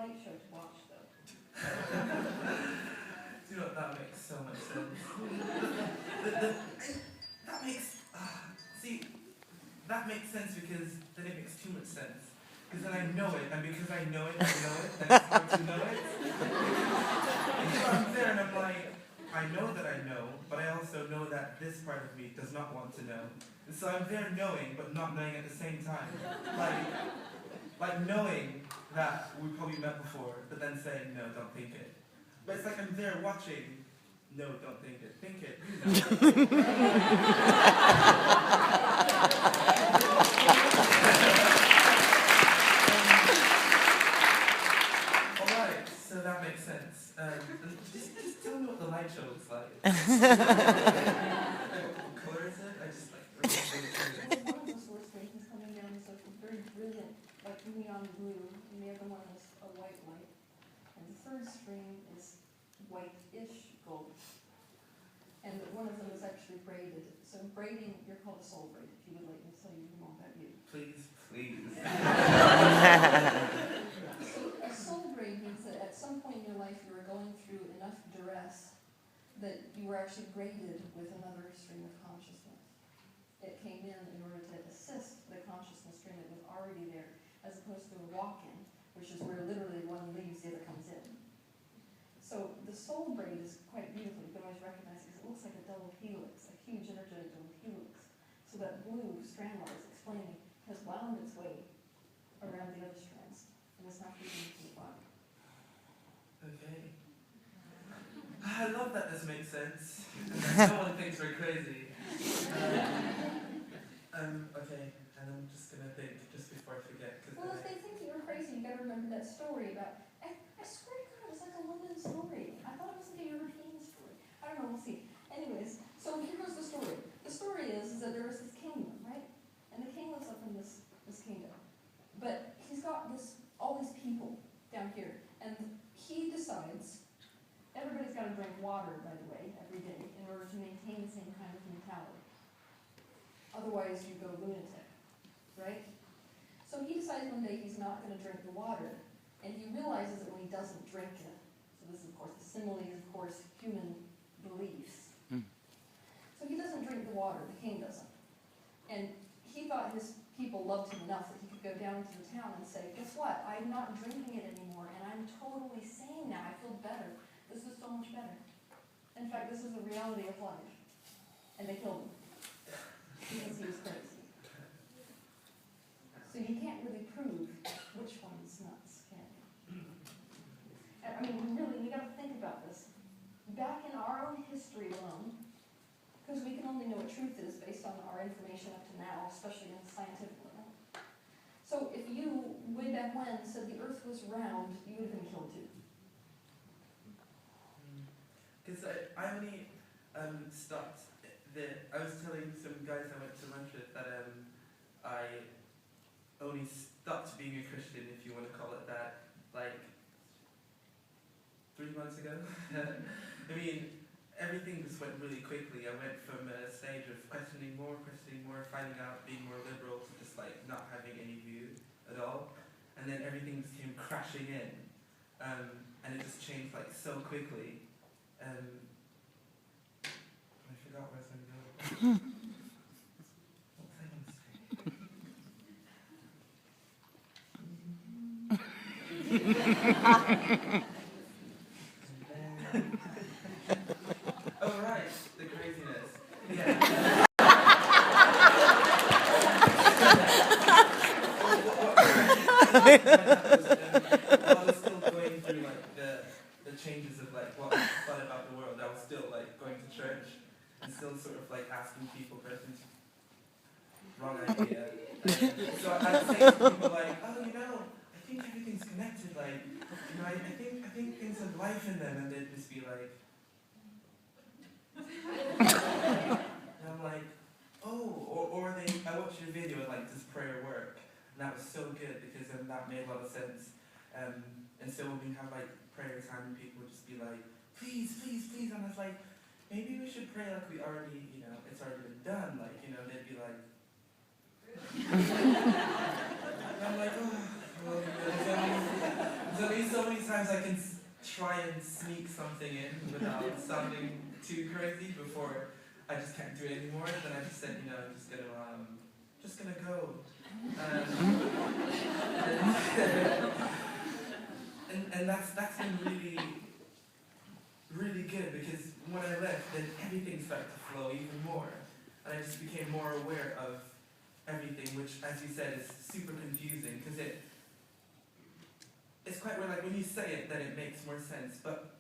light show to watch, though. You know, that makes so much sense. That makes, see, that makes sense because then it makes too much sense. Because then I know it, and because I know it, then it's hard to know it. And so I'm there and I'm like, I know that I know, but I also know that this part of me does not want to know. And so I'm there knowing, but not knowing at the same time. Like knowing that we probably met before, but then saying, no, don't think it. But it's like I'm there watching, no, don't think it, you know. Alright, so that makes sense. Just tell me what the light show looks like. What color is it? I just like... One of the source stations coming down is like very brilliant, like neon blue, and the other one is a white light. And the third stream is white-ish gold. And one of them is actually braided. So braiding, you're called a soul braid, if you would like me to tell you more about you. Please, please. So a soul braid means that at some point in your life you were going through enough duress that you were actually braided with another stream of consciousness. It came in order to assist the consciousness stream that was already there, as opposed to a walk-in, which is where literally one leaves, the other comes in. So the soul braid is quite beautiful. You can always recognize it because it looks like a double helix, a huge energetic double helix. So that blue strand I was explaining has wound its way around the other strands, and it's not getting into the body. Okay. I love that this makes sense. No one thinks we're crazy. Okay, and I'm just gonna think just before I forget. Well, if they think that you're crazy, you gotta remember that story about. I swear to God, it was like a London story. I thought it was like a European story. I don't know. We'll see. Anyways, so here goes the story. The story is that there was this kingdom, right? And the king lives up in this kingdom, but he's got all these people down here, and he decides. Everybody's got to drink water, by the way, every day in order to maintain the same kind of mentality. Otherwise, you go lunatic, right? So he decides one day he's not going to drink the water, and he realizes that when he doesn't drink it, so this is, of course, the simile is, of course, human beliefs. So he doesn't drink the water, the king doesn't. And he thought his people loved him enough that he could go down to the town and say, guess what, I'm not drinking it anymore, and I'm totally sane now, I feel better. This is so much better. In fact, this is the reality of life. And they killed him. Because he was crazy. So you can't really prove which one's nuts, can you? I mean, really, we gotta think about this. Back in our own history alone, because we can only know what truth is based on our information up to now, especially in the scientific level. So if you, way back when, said the earth was round, you would have been killed too. Because I only stopped I was telling some guys I went to lunch with that I only stopped being a Christian, if you want to call it that, like 3 months ago. I mean, everything just went really quickly. I went from a stage of questioning more, finding out, being more liberal, to just like not having any view at all. And then everything just came crashing in. And it just changed like so quickly. I forgot where I was going to go. What was I going to say? Oh, right, the craziness. Yeah. I was still going through like the changes of like what I thought about the world. I was still like going to church and still sort of like asking people questions. Wrong idea. So I'd say to people like, oh, you know, I think everything's connected. Like, you know, I think things have life in them, and they'd just be like. And I'm like, oh, or I watched your video and like, does prayer work? And that was so good because then that made a lot of sense. And so when we have like prayer time, and people would just be like, please, please, please, and I was like, maybe we should pray like we already, you know, it's already been done. Like, you know, they'd be like, and I'm like, oh, well, there's only so so many times I can try and sneak something in without sounding too crazy before I just can't do it anymore. Then I just said, I'm just gonna go. And that's been really, really good, because when I left, then everything started to flow even more. And I just became more aware of everything, which, as you said, is super confusing, because it's quite weird, like when you say it, then it makes more sense, but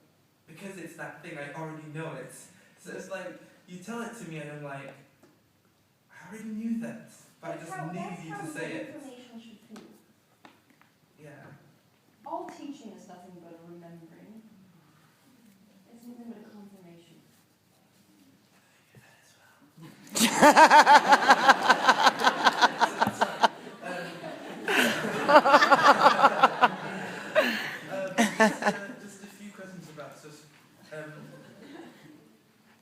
because it's that thing, I already know it. So it's like, you tell it to me and I'm like, I already knew that, but I just needed you to say it. Information should feel. Yeah. All teaching is nothing but a remembering. It's nothing but a confirmation. Just a few questions about this.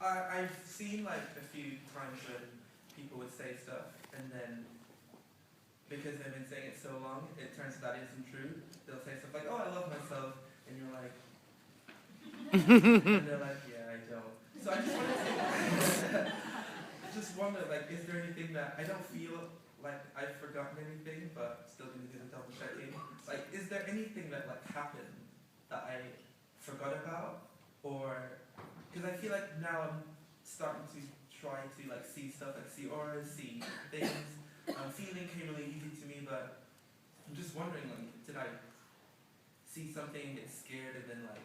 I've seen like a few times when people would say stuff, and then because they've been saying it so long, it turns out that isn't true. They'll say stuff like, "Oh, I love myself," and you're like, and they're like, "Yeah, I don't." So I just wanted to just wonder, like, is there anything that I don't feel like I've forgotten anything, but still going to do the double checking? Like, is there anything that like happened that I forgot about, or because I feel like now I'm starting to try to like see stuff, like see auras, see things. Feeling came really easy to me, but I'm just wondering, like, did I see something, get scared, and then like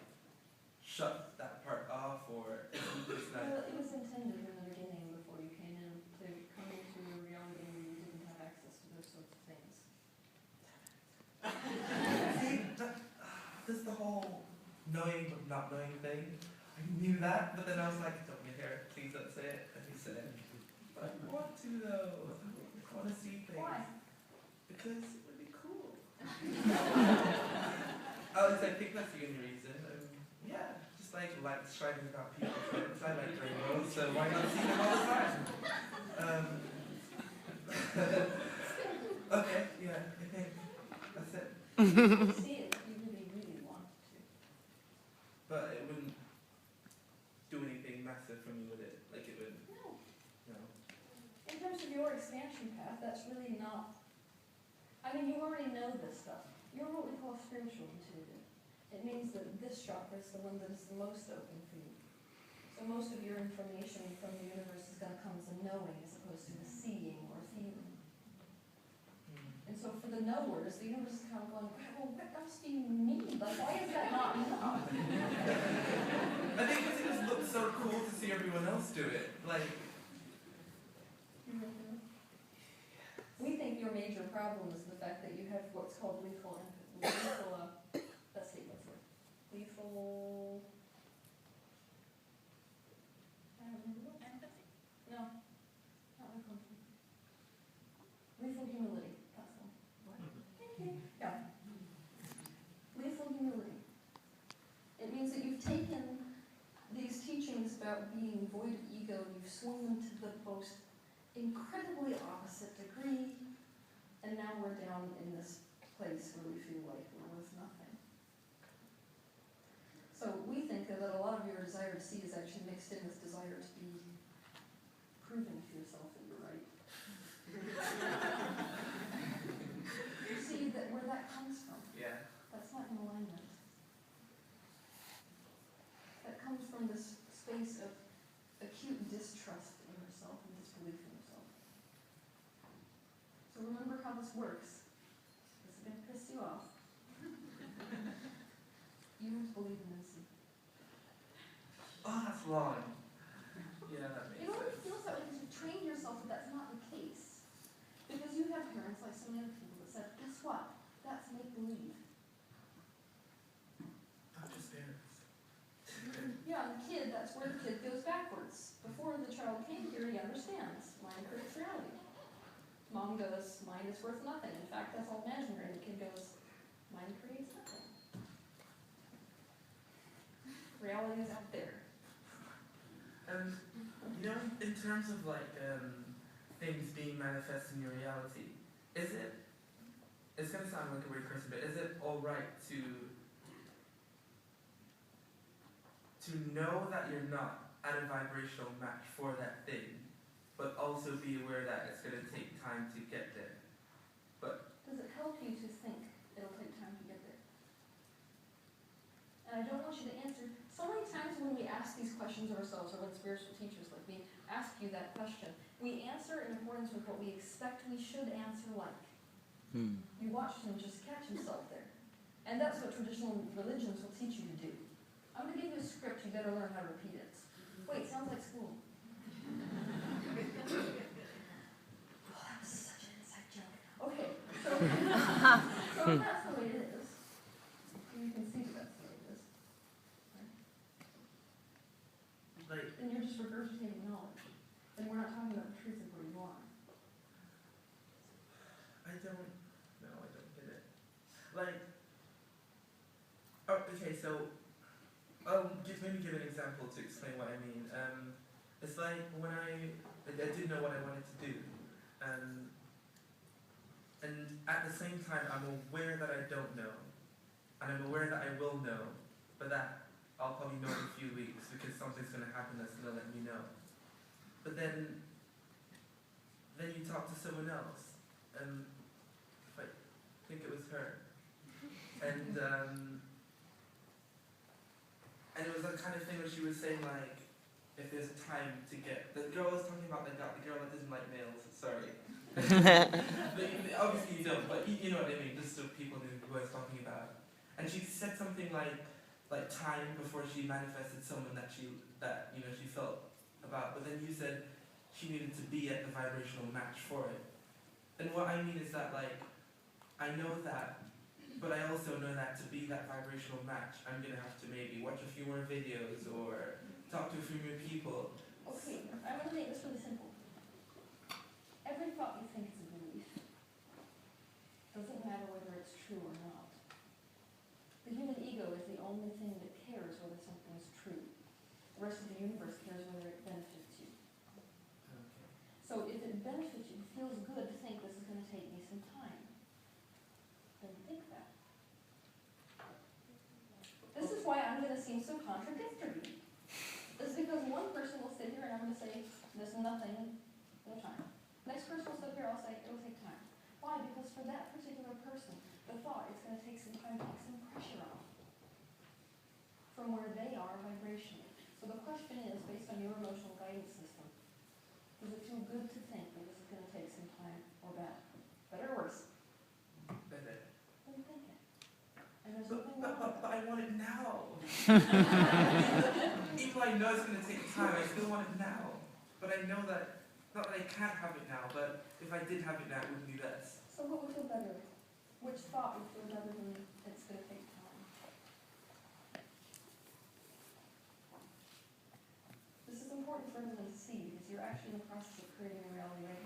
shut that part off, or is it just like? Well, it was intended in the beginning before you came in to come into a reality where you didn't have access to those sorts of things. See, that's the whole knowing but not knowing thing. I knew that, but then I was like, don't get here, please don't say it. And he said, but I want to though. I want to see things. Why? Because it would be cool. I think that's the only reason. Yeah, just like striving about people's friends. I like rainbows, so why not see them all the time? Okay, yeah, I think that's it. You see it, you really, really want to. But it wouldn't do anything massive for me, would it? Like it would. No. In terms of your expansion path, that's really not. I mean, you already know this stuff. You're what we call spiritual intuitive. It means that this chakra is the one that is the most open for you. So most of your information from the universe is going to come as a knowing as opposed to a seeing or feeling. And so for the knowers, the universe is kind of going, well, what else do you need? Like, why is that not enough? I think because it just looks so cool to see everyone else do it. Like. We think your major problem is the fact that you have what's called lethal empathy. Let's see, what's it? Lethal. I don't remember what. Empathy? No, not lethal. Lethal humility. That's one. What? Thank you. Yeah. Lethal humility. It means that you've taken these teachings about being void of ego and you've swung them to the most incredibly opposite degree, and now we're down in this place where we feel like we're worth nothing. So we think that a lot of your desire to see is actually mixed in with desire to be proven to yourself that you're right. You see that where that comes from? Yeah. That's not in alignment. That comes from this space of acute distrust in yourself and disbelief in yourself. So remember how this works. This is going to piss you off. You have to believe in this. Oh, that's long. Yeah, that makes It only sense. feels that way because you've trained yourself that that's not the case. Because you have parents like so many other people that said, guess what? That's make-believe. Not just parents. Yeah, and the kid, that's where the kid goes backwards. Before the child came here, he understands. Mind creates reality. Mom goes, mind is worth nothing. In fact, that's all imaginary. The kid goes, mind creates nothing. Reality is out there. In terms of like things being manifest in your reality, it's gonna sound like a weird question, but is it all right to to know that you're not at a vibrational match for that thing, but also be aware that it's going to take time to get there. But does it help you to think it'll take time to get there? And I don't want you to answer. So many times when we ask these questions of ourselves, or when spiritual teachers like me ask you that question, we answer in accordance with what we expect we should answer like. You watch him just catch himself there. And that's what traditional religions will teach you to do. I'm going to give you a script, you better learn how to repeat it. Wait, sounds like school. Oh, that was such an inside joke. Okay, so that's the way it is. You can see that that's the way it is. Right? like, And you're just regurgitating knowledge. And we're not talking about the truth of where you are. I don't get it. Like, oh, okay, so maybe give an example to explain what I mean. It's like when I didn't know what I wanted to do, and at the same time I'm aware that I don't know, and I'm aware that I will know, but that I'll probably know in a few weeks because something's going to happen that's going to let me know. But then you talk to someone else, and I think it was her, and it was that kind of thing where she was saying, like, if there's a time to get... The girl was talking about the girl that doesn't like males, sorry. Obviously you don't, but you know what I mean, just so people knew who I was talking about. And she said something like time before she manifested someone that she felt about, but then you said she needed to be at the vibrational match for it. And what I mean is that, like, I know that, but I also know that to be that vibrational match, I'm going to have to maybe watch a few more videos or talk to a few more people. Okay, I'm going to make this really simple. Every thought you think is a belief. Doesn't matter whether it's true or not. The human ego is the only thing that cares whether something is true. The rest of the universe cares whether it benefits you. Okay. So if it benefits you, it feels good to think this is going to take me some time, then think that. This is why I'm going to seem so contradictory. This is because one person will sit here and I'm going to say, there's nothing, no time. Next person will sit here, I'll say, it'll take time. Why? Because for that particular person, the thought is going to take some time to take some pressure off from where they are vibrationally. So the question is, based on your emotional guidance system, does it feel good to think that this is going to take some time, or bad? Better or worse? Better. Then think it. And there's nothing wrong with But that. I want it now. Even though I know it's going to take time, I still want it now. But I know that, not that I can't have it now, but if I did have it now, it would be best. So what would feel better? Which thought would feel better than it's going to take time? This is important for everyone to see because you're actually in the process of creating a reality right